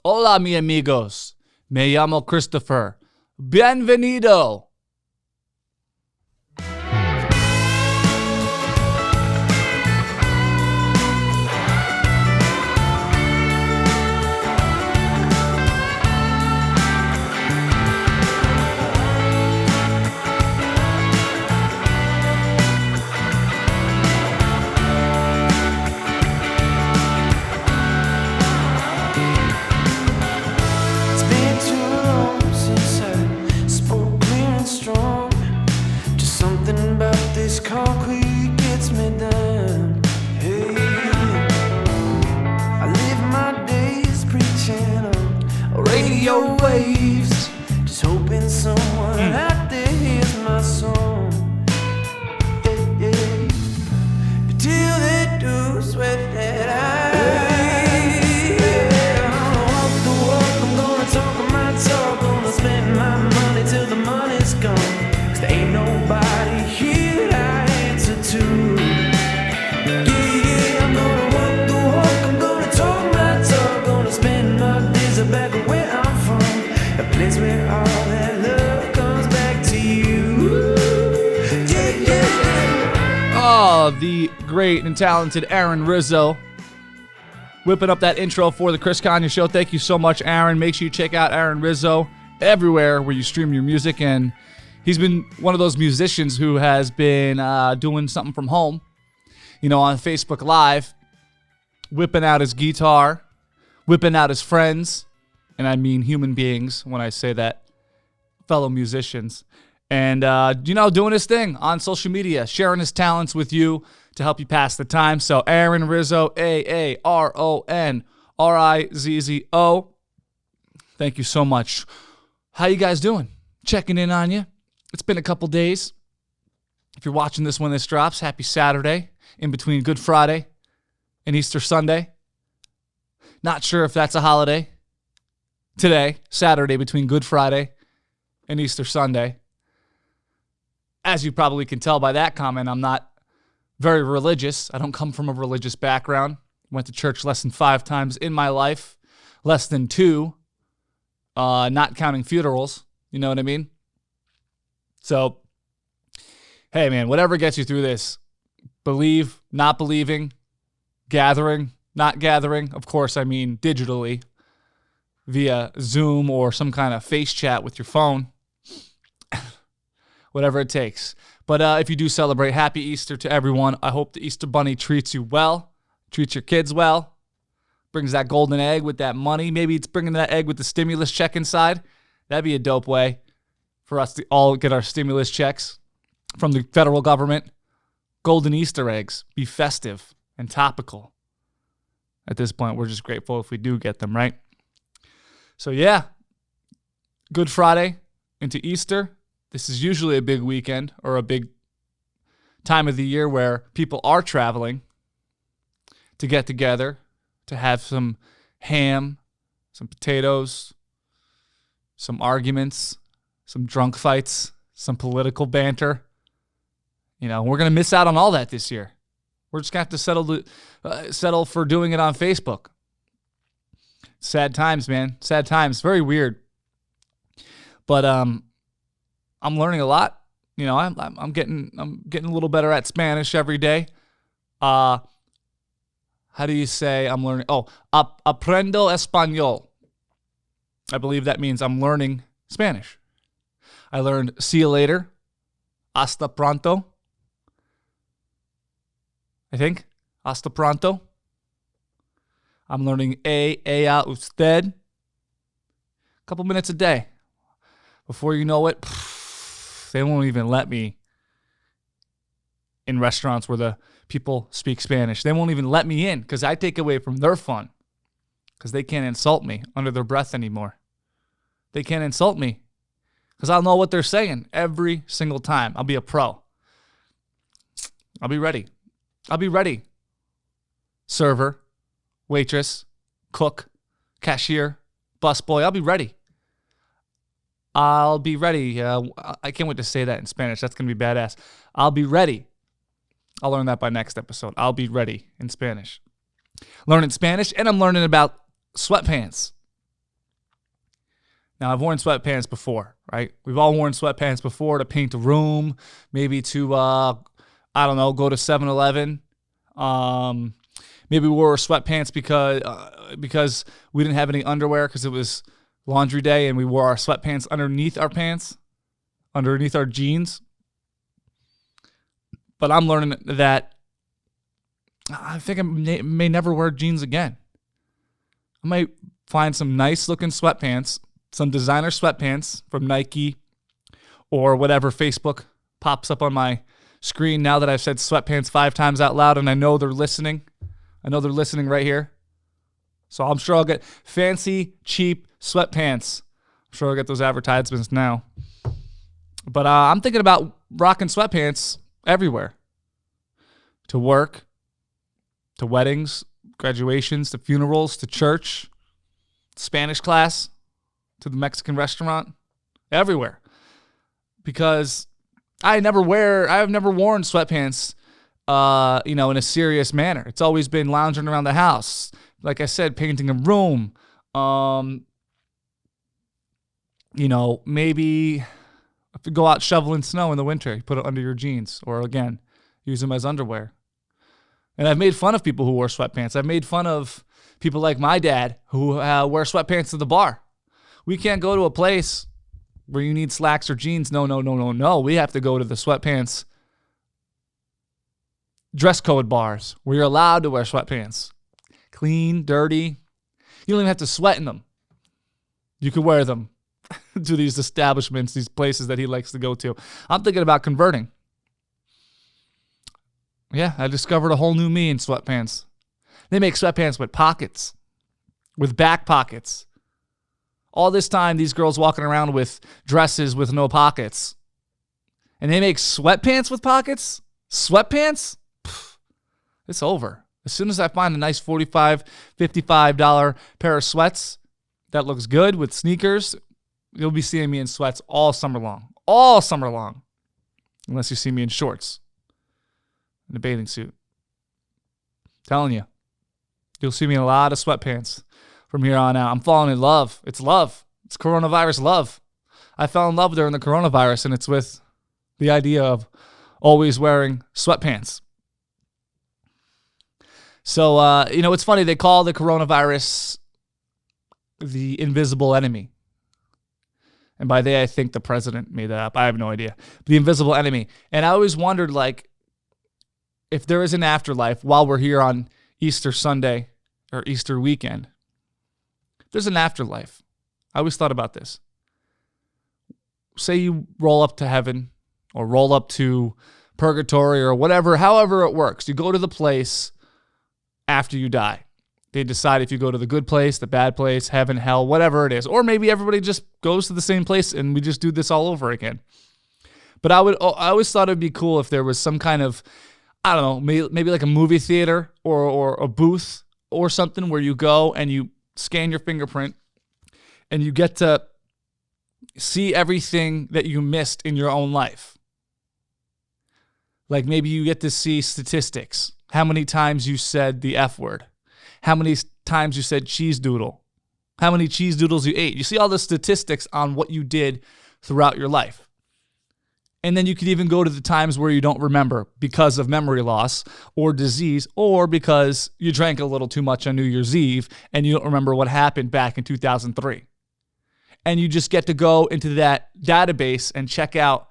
Hola, mi amigos. Me llamo Christopher. Bienvenido. Concrete gets me down. Hey, I live my days preaching on radio waves, just hoping someone out there hears my song. Hey, hey. Till they do, sweat that I'm gonna walk the walk, I'm gonna talk my talk, gonna spend my money till the money's gone. 'Cause there ain't nobody here. The great and talented Aaron Rizzo whipping up that intro for the Chris Konya Show. Thank you so much, Aaron. Make sure you check out Aaron Rizzo everywhere where you stream your music. And he's been one of those musicians who has been doing something from home, on Facebook Live, whipping out his guitar, whipping out his friends, and I mean human beings when I say that, fellow musicians. And, doing his thing on social media, sharing his talents with you to help you pass the time. So Aaron Rizzo, AARONRIZZO. Thank you so much. How you guys doing? Checking in on you. It's been a couple days. If you're watching this when this drops, happy Saturday in between Good Friday and Easter Sunday. Not sure if that's a holiday. Today, Saturday, between Good Friday and Easter Sunday. As you probably can tell by that comment, I'm not very religious. I don't come from a religious background. Went to church less than 5 times in my life. Less than 2, not counting funerals. You know what I mean? So, hey, man, whatever gets you through this. Believe, not believing, gathering, not gathering. Of course, I mean digitally via Zoom or some kind of face chat with your phone. Whatever it takes. But if you do celebrate, happy Easter to everyone. I hope the Easter Bunny treats you well, treats your kids well, brings that golden egg with that money. Maybe it's bringing that egg with the stimulus check inside. That'd be a dope way for us to all get our stimulus checks from the federal government. Golden Easter eggs. Be festive and topical. At this point, we're just grateful if we do get them, right? So yeah, Good Friday into Easter. This is usually a big weekend or a big time of the year where people are traveling to get together, to have some ham, some potatoes, some arguments, some drunk fights, some political banter. We're going to miss out on all that this year. We're just going to have to settle for doing it on Facebook. Sad times, man. Sad times. Very weird. But I'm learning a lot. I'm getting a little better at Spanish every day. How do you say I'm learning? Oh, aprendo español. I believe that means I'm learning Spanish. I learned see you later, hasta pronto. I think hasta pronto. I'm learning a usted. A couple minutes a day. Before you know it, they won't even let me in restaurants where the people speak Spanish. They won't even let me in because I take away from their fun because they can't insult me under their breath anymore. They can't insult me because I'll know what they're saying every single time. I'll be a pro. I'll be ready. Server, waitress, cook, cashier, busboy. I'll be ready. I can't wait to say that in Spanish. That's going to be badass. I'll be ready. I'll learn that by next episode. I'll be ready in Spanish. Learning Spanish, and I'm learning about sweatpants. Now, I've worn sweatpants before, right? We've all worn sweatpants before to paint a room, maybe to, I don't know, go to 7-Eleven. Maybe we wore sweatpants because we didn't have any underwear because it was laundry day and we wore our sweatpants underneath our pants, underneath our jeans. But I'm learning that I think I may never wear jeans again. I might find some nice looking sweatpants, some designer sweatpants from Nike or whatever Facebook pops up on my screen now that I've said sweatpants 5 times out loud and I know they're listening. I know they're listening right here. So I'm sure I'll get fancy, cheap sweatpants. I'm sure I'll get those advertisements now. But I'm thinking about rocking sweatpants everywhere. To work, to weddings, graduations, to funerals, to church, Spanish class, to the Mexican restaurant, everywhere. Because I've never worn sweatpants, in a serious manner. It's always been lounging around the house. Like I said, painting a room. Maybe if you go out shoveling snow in the winter, you put it under your jeans, or again, use them as underwear. And I've made fun of people who wear sweatpants. I've made fun of people like my dad who wear sweatpants to the bar. We can't go to a place where you need slacks or jeans. No. We have to go to the sweatpants dress code bars where you're allowed to wear sweatpants. Clean, dirty. You don't even have to sweat in them. You could wear them to these establishments, these places that he likes to go to. I'm thinking about converting. Yeah, I discovered a whole new me in sweatpants. They make sweatpants with pockets, with back pockets. All this time, these girls walking around with dresses with no pockets. And they make sweatpants with pockets? Sweatpants? Pff, it's over. As soon as I find a nice $45, $55 pair of sweats that looks good with sneakers, you'll be seeing me in sweats all summer long. All summer long. Unless you see me in shorts. In a bathing suit. Telling you. You'll see me in a lot of sweatpants from here on out. I'm falling in love. It's love. It's coronavirus love. I fell in love during the coronavirus, and it's with the idea of always wearing sweatpants. So, it's funny. They call the coronavirus the invisible enemy. And by they, I think the president made that up. I have no idea. The invisible enemy. And I always wondered, if there is an afterlife while we're here on Easter Sunday or Easter weekend, there's an afterlife. I always thought about this. Say you roll up to heaven or roll up to purgatory or whatever, however it works. You go to the place after you die. They decide if you go to the good place, the bad place, heaven, hell, whatever it is. Or maybe everybody just goes to the same place and we just do this all over again. But I always thought it'd be cool if there was some kind of, I don't know, maybe like a movie theater or a booth or something where you go and you scan your fingerprint and you get to see everything that you missed in your own life. Like maybe you get to see statistics. How many times you said the F word. How many times you said cheese doodle. How many cheese doodles you ate. You see all the statistics on what you did throughout your life. And then you could even go to the times where you don't remember because of memory loss or disease or because you drank a little too much on New Year's Eve and you don't remember what happened back in 2003. And you just get to go into that database and check out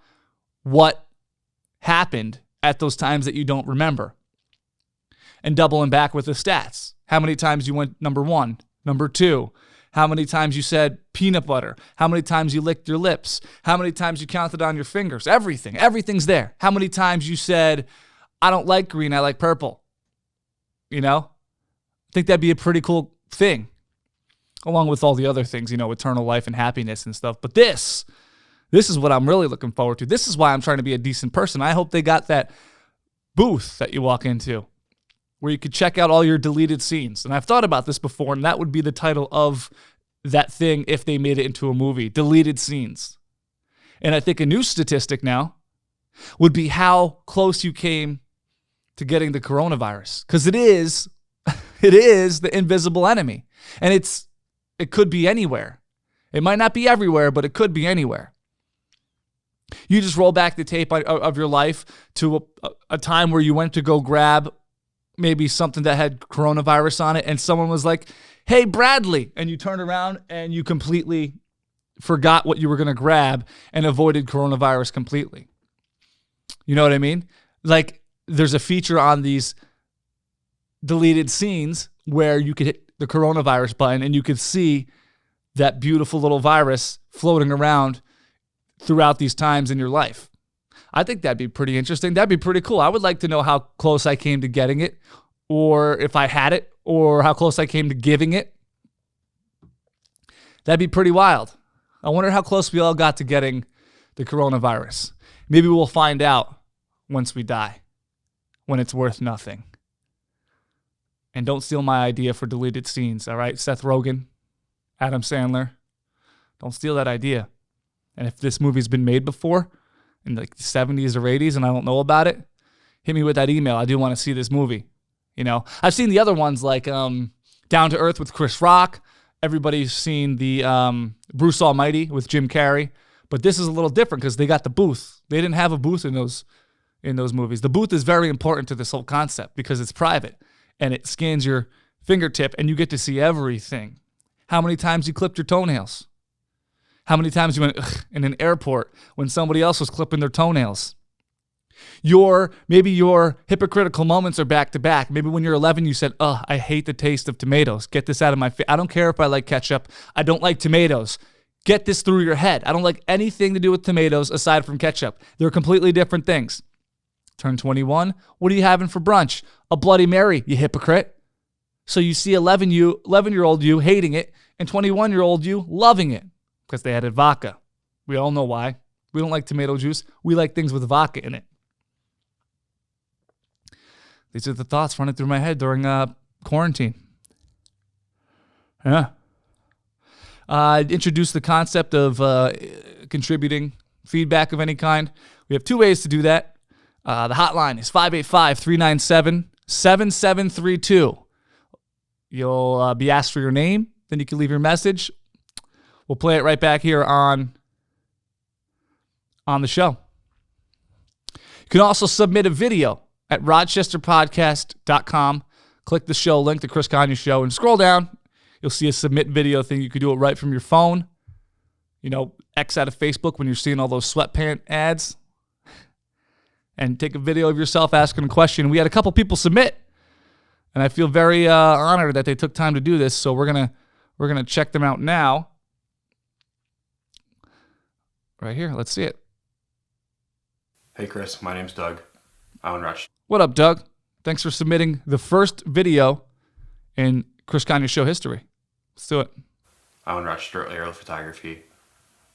what happened at those times that you don't remember. And doubling back with the stats. How many times you went number 1, number 2, how many times you said peanut butter, how many times you licked your lips, how many times you counted on your fingers, everything's there. How many times you said, I don't like green, I like purple. I think that'd be a pretty cool thing. Along with all the other things, eternal life and happiness and stuff. But this is what I'm really looking forward to. This is why I'm trying to be a decent person. I hope they got that booth that you walk into where you could check out all your deleted scenes. And I've thought about this before, and that would be the title of that thing if they made it into a movie, deleted scenes. And I think a new statistic now would be how close you came to getting the coronavirus. Because it is the invisible enemy. And it could be anywhere. It might not be everywhere, but it could be anywhere. You just roll back the tape of your life to a time where you went to go grab maybe something that had coronavirus on it, and someone was like, "Hey, Bradley," and you turned around and you completely forgot what you were going to grab and avoided coronavirus completely. You know what I mean? Like, there's a feature on these deleted scenes where you could hit the coronavirus button and you could see that beautiful little virus floating around throughout these times in your life. I think that'd be pretty interesting. That'd be pretty cool. I would like to know how close I came to getting it, or if I had it, or how close I came to giving it. That'd be pretty wild. I wonder how close we all got to getting the coronavirus. Maybe we'll find out once we die, when it's worth nothing. And don't steal my idea for deleted scenes, all right? Seth Rogen, Adam Sandler. Don't steal that idea. And if this movie's been made before, in like the 70s or 80s, and I don't know about it, hit me with that email. I do want to see this movie. You know, I've seen the other ones like Down to Earth with Chris Rock. Everybody's seen the Bruce Almighty with Jim Carrey. But this is a little different because they got the booth. They didn't have a booth in those movies. The booth is very important to this whole concept because it's private and it scans your fingertip and you get to see everything. How many times you clipped your toenails? How many times you went in an airport when somebody else was clipping their toenails? Maybe your hypocritical moments are back to back. Maybe when you're 11, you said, "Oh, I hate the taste of tomatoes. Get this out of my face. I don't care if I like ketchup. I don't like tomatoes. Get this through your head. I don't like anything to do with tomatoes aside from ketchup. They're completely different things." Turn 21. What are you having for brunch? A Bloody Mary, you hypocrite. So you see 11-year-old you hating it and 21-year-old you loving it because they added vodka. We all know why. We don't like tomato juice. We like things with vodka in it. These are the thoughts running through my head during quarantine. Yeah. Introduce the concept of contributing feedback of any kind. We have two ways to do that. The hotline is 585-397-7732. You'll be asked for your name. Then you can leave your message. We'll play it right back here on the show. You can also submit a video at rochesterpodcast.com. Click the show link, the Chris Konya Show, and scroll down. You'll see a submit video thing. You could do it right from your phone. You know, X out of Facebook when you're seeing all those sweatpant ads. And take a video of yourself asking a question. We had a couple people submit, and I feel very honored that they took time to do this. So we're gonna check them out now. Right here, let's see it. Hey Chris, my name's Doug. I own Rush. What up, Doug? Thanks for submitting the first video in Chris Konya Show history. Let's do it. I own Rochester Aerial Photography.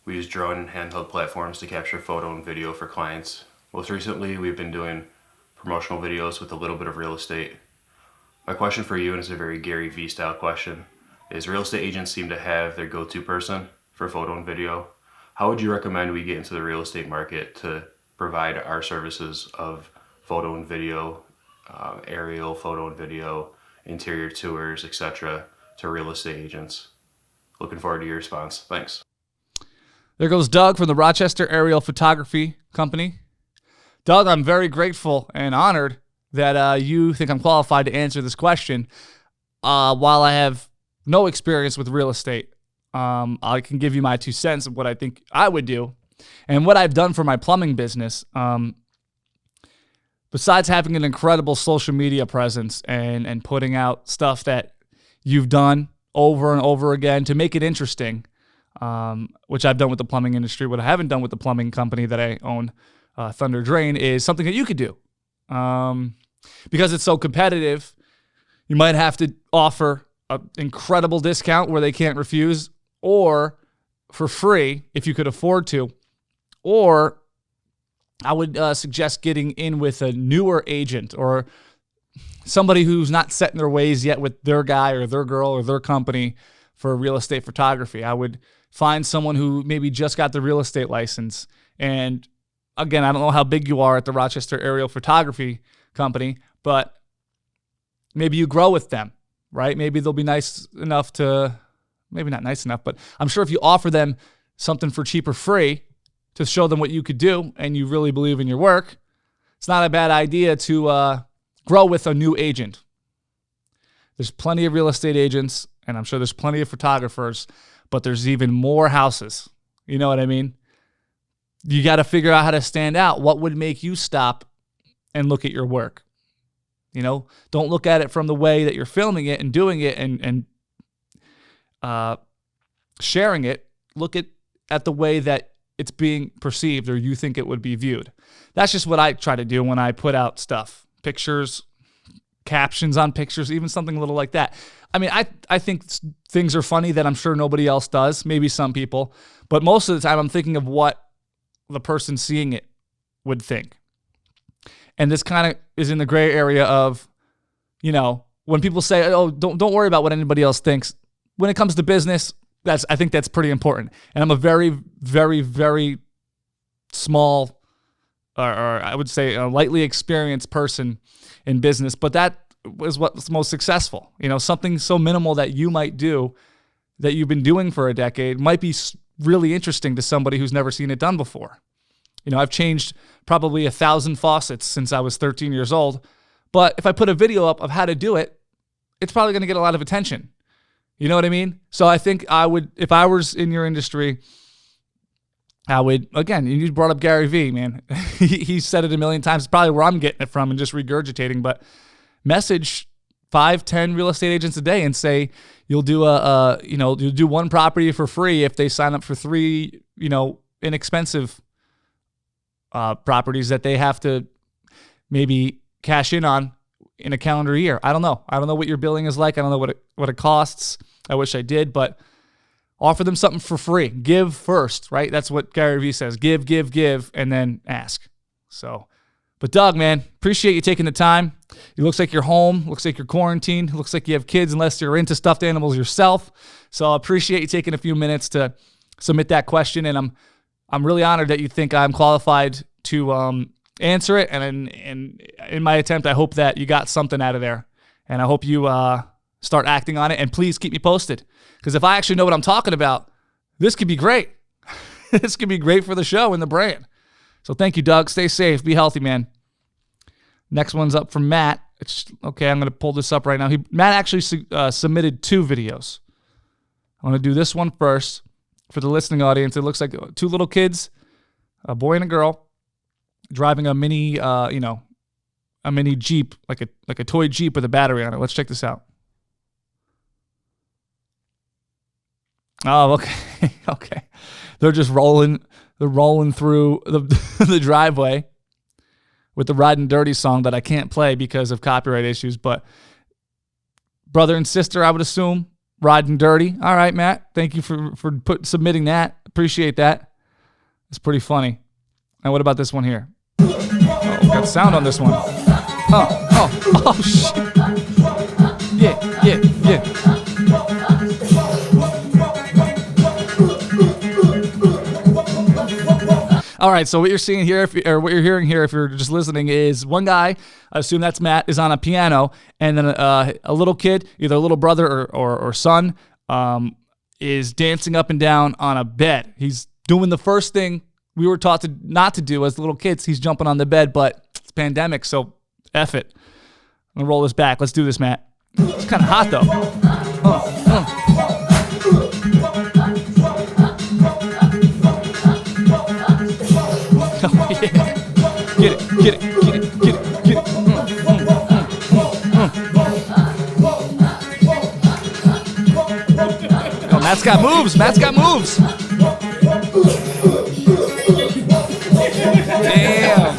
We use drone and handheld platforms to capture photo and video for clients. Most recently, we've been doing promotional videos with a little bit of real estate. My question for you, and it's a very Gary Vee style question, is real estate agents seem to have their go-to person for photo and video. How would you recommend we get into the real estate market to provide our services of photo and video, aerial photo and video, interior tours, etc. to real estate agents? Looking forward to your response. Thanks. There goes Doug from the Rochester Aerial Photography Company. Doug, I'm very grateful and honored that you think I'm qualified to answer this question. While I have no experience with real estate, I can give you my 2 cents of what I think I would do and what I've done for my plumbing business. Besides having an incredible social media presence and putting out stuff that you've done over and over again to make it interesting, which I've done with the plumbing industry. What I haven't done with the plumbing company that I own, Thunder Drain, is something that you could do. Because it's so competitive, you might have to offer an incredible discount where they can't refuse, or for free if you could afford to, or I would suggest getting in with a newer agent or somebody who's not set in their ways yet with their guy or their girl or their company for real estate photography. I would find someone who maybe just got the real estate license. And again, I don't know how big you are at the Rochester Aerial Photography Company, but maybe you grow with them, right? Maybe they'll be nice enough to maybe not nice enough, but I'm sure if you offer them something for cheap or free to show them what you could do and you really believe in your work, it's not a bad idea to grow with a new agent. There's plenty of real estate agents, and I'm sure there's plenty of photographers, but there's even more houses. You know what I mean? You got to figure out how to stand out. What would make you stop and look at your work? You know, don't look at it from the way that you're filming it and doing it and sharing it. Look at the way that it's being perceived or you think it would be viewed. That's just what I try to do when I put out stuff. Pictures, captions on pictures, even something little like that. I mean, I think things are funny that I'm sure nobody else does, maybe some people, but most of the time I'm thinking of what the person seeing it would think. And this kind of is in the gray area of, you know, when people say, oh, don't worry about what anybody else thinks. When it comes to business, I think that's pretty important. And I'm a very, very, very small, or I would say a lightly experienced person in business, but that was what's most successful. You know, something so minimal that you might do that you've been doing for a decade might be really interesting to somebody who's never seen it done before. You know, I've changed probably 1,000 faucets since I was 13 years old, but if I put a video up of how to do it, it's probably going to get a lot of attention. You know what I mean? So I think I would, if I was in your industry, I would, again, you brought up Gary Vee, man. He said it a million times. It's probably where I'm getting it from and just regurgitating, but message 5, 10 real estate agents a day and say, you'll do you'll do one property for free if they sign up for 3, inexpensive properties that they have to maybe cash in on in a calendar year. I don't know. I don't know what your billing is like. I don't know what it costs. I wish I did, but offer them something for free. Give first, right? That's what Gary Vee says. Give, and then ask. So, but Doug, man, appreciate you taking the time. It looks like you're home. Looks like you're quarantined. Looks like you have kids unless you're into stuffed animals yourself. So I appreciate you taking a few minutes to submit that question, and I'm really honored that you think I'm qualified to answer it. And in my attempt, I hope that you got something out of there, and I hope you start acting on it. And please keep me posted, because if I actually know what I'm talking about, this could be great. This could be great for the show and the brand. So thank you, Doug. Stay safe. Be healthy, man. Next one's up from Matt. Okay, I'm going to pull this up right now. Matt actually submitted 2 videos. I'm going to do this one first for the listening audience. It looks like 2 little kids, a boy and a girl, driving a mini, a mini Jeep, like a toy Jeep with a battery on it. Let's check this out. Oh, okay. Okay. They're just rolling through the driveway with the Riding Dirty song that I can't play because of copyright issues. But brother and sister, I would assume, Riding Dirty. All right, Matt. Thank you for submitting that. Appreciate that. It's pretty funny. And what about this one here? Oh, we got sound on this one. Oh, shit. Yeah. All right, so what you're seeing here, what you're hearing here, if you're just listening, is one guy, I assume that's Matt, is on a piano, and then a little kid, either a little brother or son, is dancing up and down on a bed. He's doing the first thing we were taught not to do as little kids. He's jumping on the bed, but it's pandemic, so F it. I'm gonna roll this back. Let's do this, Matt. It's kind of hot though. Oh, yeah. Get it. Oh, Matt's got moves. Damn.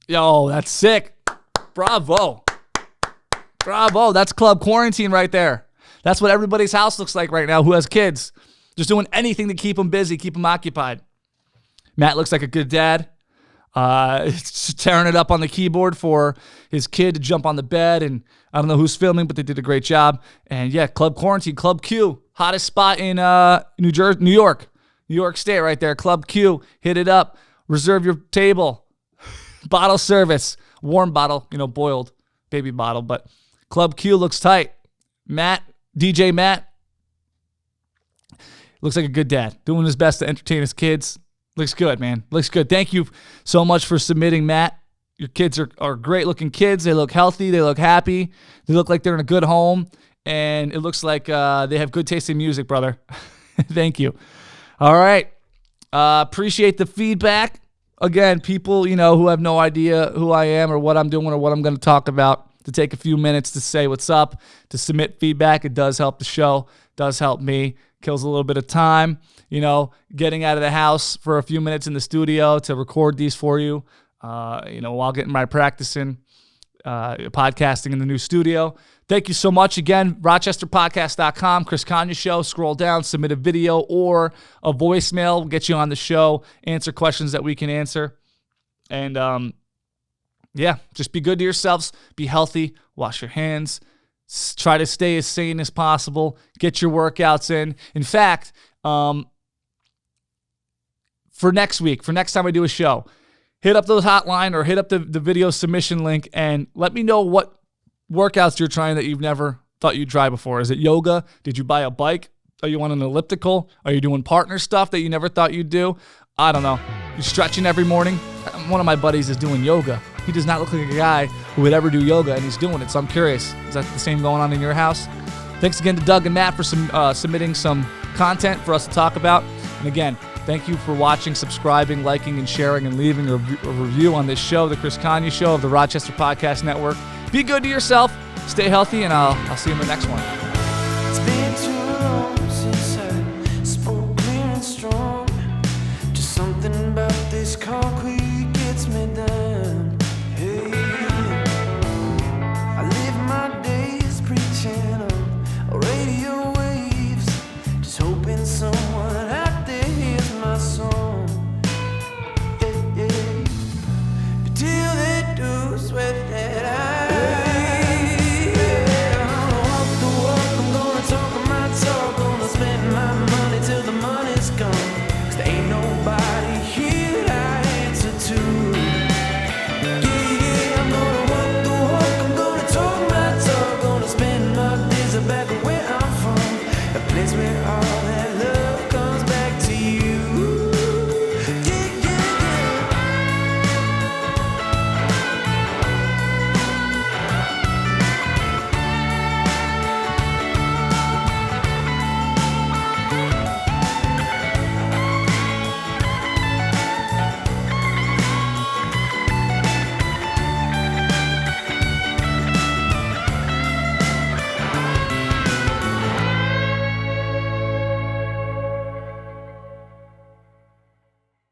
Yo, that's sick. Bravo. That's Club Quarantine right there. That's what everybody's house looks like right now who has kids. Just doing anything to keep them busy, keep them occupied. Matt looks like a good dad. Tearing it up on the keyboard for his kid to jump on the bed. And I don't know who's filming, but they did a great job. And yeah, Club Quarantine, Club Q, hottest spot in New York. New York State right there. Club Q. Hit it up. Reserve your table. Bottle service. Warm bottle, boiled baby bottle. But Club Q looks tight. DJ Matt, looks like a good dad. Doing his best to entertain his kids. Looks good, man. Looks good. Thank you so much for submitting, Matt. Your kids are great-looking kids. They look healthy. They look happy. They look like they're in a good home. And it looks like they have good taste in music, brother. Thank you. All right. Appreciate the feedback. Again, people, who have no idea who I am or what I'm doing or what I'm going to talk about, to take a few minutes to say what's up, to submit feedback. It does help the show. Does help me. Kills a little bit of time, getting out of the house for a few minutes in the studio to record these for you, while getting my practicing, podcasting in the new studio. Thank you so much. Again, rochesterpodcast.com, Chris Konya Show. Scroll down, submit a video or a voicemail. We'll get you on the show, answer questions that we can answer. And, just be good to yourselves. Be healthy. Wash your hands. Try to stay as sane as possible. Get your workouts in. In fact, for next week, for next time I do a show, hit up the hotline or hit up the video submission link and let me know what workouts you're trying that you've never thought you'd try before. Is it yoga? Did you buy a bike? Are you on an elliptical? Are you doing partner stuff that you never thought you'd do? I don't know. You're stretching every morning? One of my buddies is doing yoga. He does not look like a guy who would ever do yoga, and he's doing it, so I'm curious. Is that the same going on in your house? Thanks again to Doug and Matt for submitting some content for us to talk about. And again, thank you for watching, subscribing, liking, and sharing, and leaving a review on this show, The Chris Konya Show of the Rochester Podcast Network. Be good to yourself, stay healthy, and I'll see you in the next one. It's been too long since I spoke clear and strong. Just something about this car.